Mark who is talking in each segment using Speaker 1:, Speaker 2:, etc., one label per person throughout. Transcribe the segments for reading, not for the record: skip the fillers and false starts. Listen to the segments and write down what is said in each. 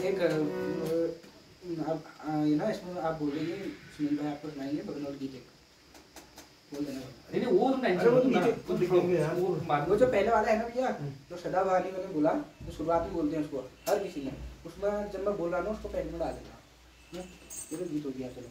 Speaker 1: एक आप ये ना इसमें आप बोलेंगे सुनील भाई आपको सुनाएंगे बगनौर गीत एक बोल देना।
Speaker 2: नहीं नहीं वो नहीं,
Speaker 1: अरे वो
Speaker 2: गीत
Speaker 1: तो
Speaker 2: दिखेंगे यार,
Speaker 1: वो जो पहले वाला है ना भैया, जो सदाबहार मैंने बोला, जो शुरुआत में बोलते हैं उसको हर किसी ने, उसमें जब मैं बोल रहा हूँ उसको पहले में डाल देना, ये तो गीत हो गया। चलो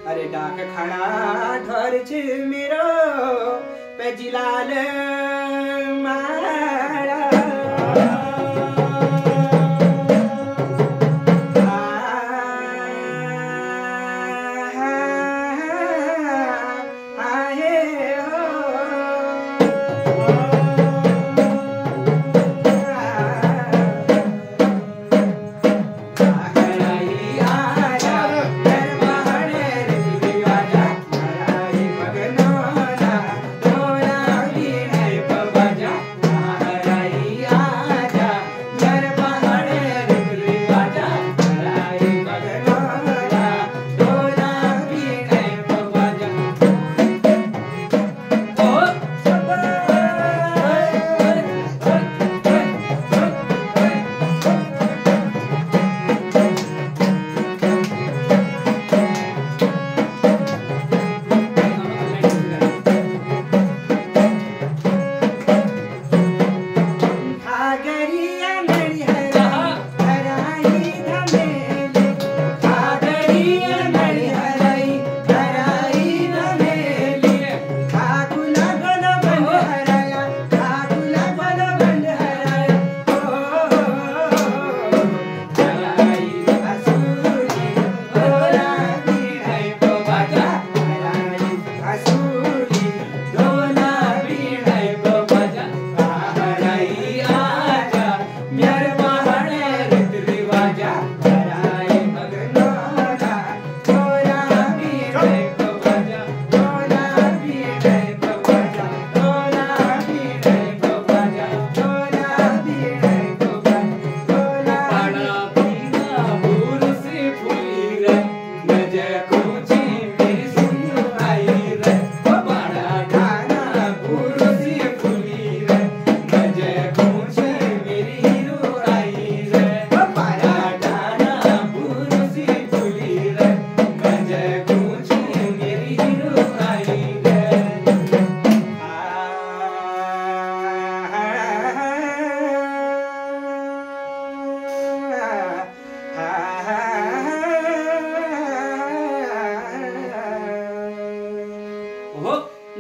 Speaker 1: अरे डाक खड़ा ढोर मेरो पेजिलाल मारा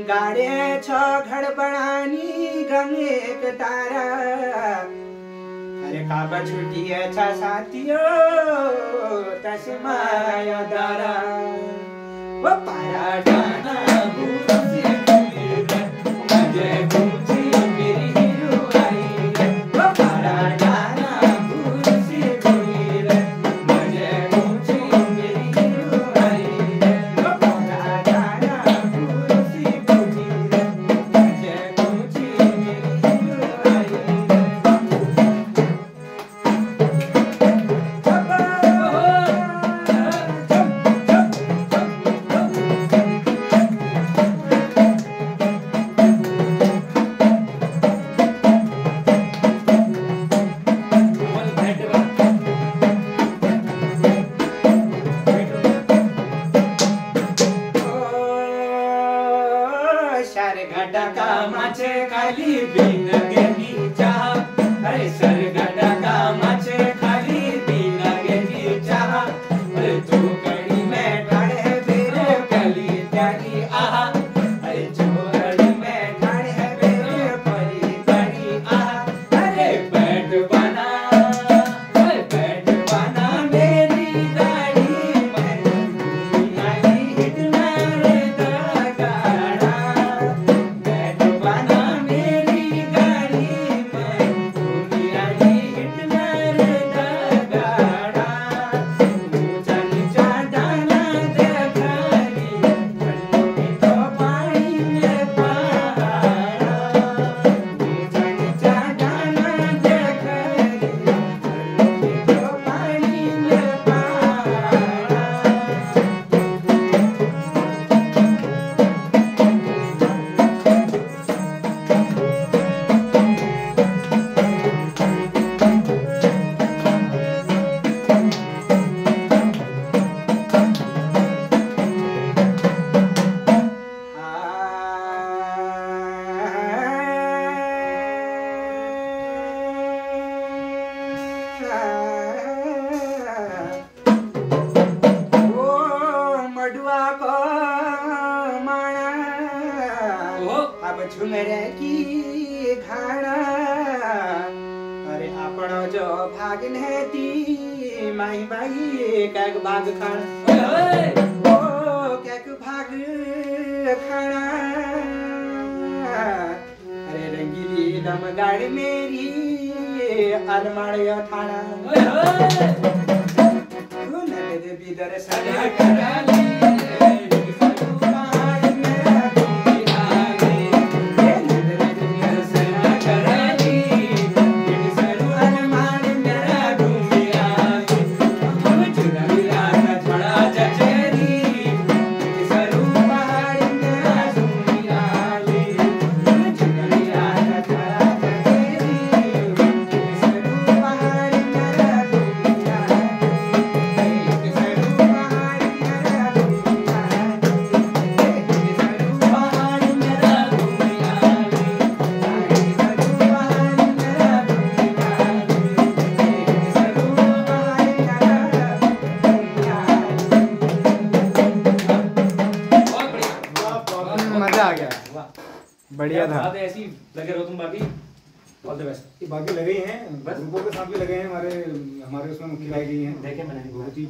Speaker 1: गाड़े छ घर बनानी गंगे के तारा अरे काबा छुट्टी अच्छा साथियों तस्माया दारा वो पारा डाना मेरे की घाड़ा अरे आपनो जो भागन है ती माई बाई कैक भाग खाना ओ कैक भाग खाना अरे रंगीली नम गाड़ी मेरी अलमाड़िया थाना दे बिदर सदा कराली
Speaker 2: मजा आ गया, बढ़िया था।
Speaker 3: अब ऐसी लगे रहो तुम बाकी। All the best.
Speaker 2: बाकी लगे हैं, ग्रुपों के साथ भी लगे हैं, हमारे उसमें मुख्य लाई गई हैं।
Speaker 3: देखे मैंने
Speaker 2: बहुत ही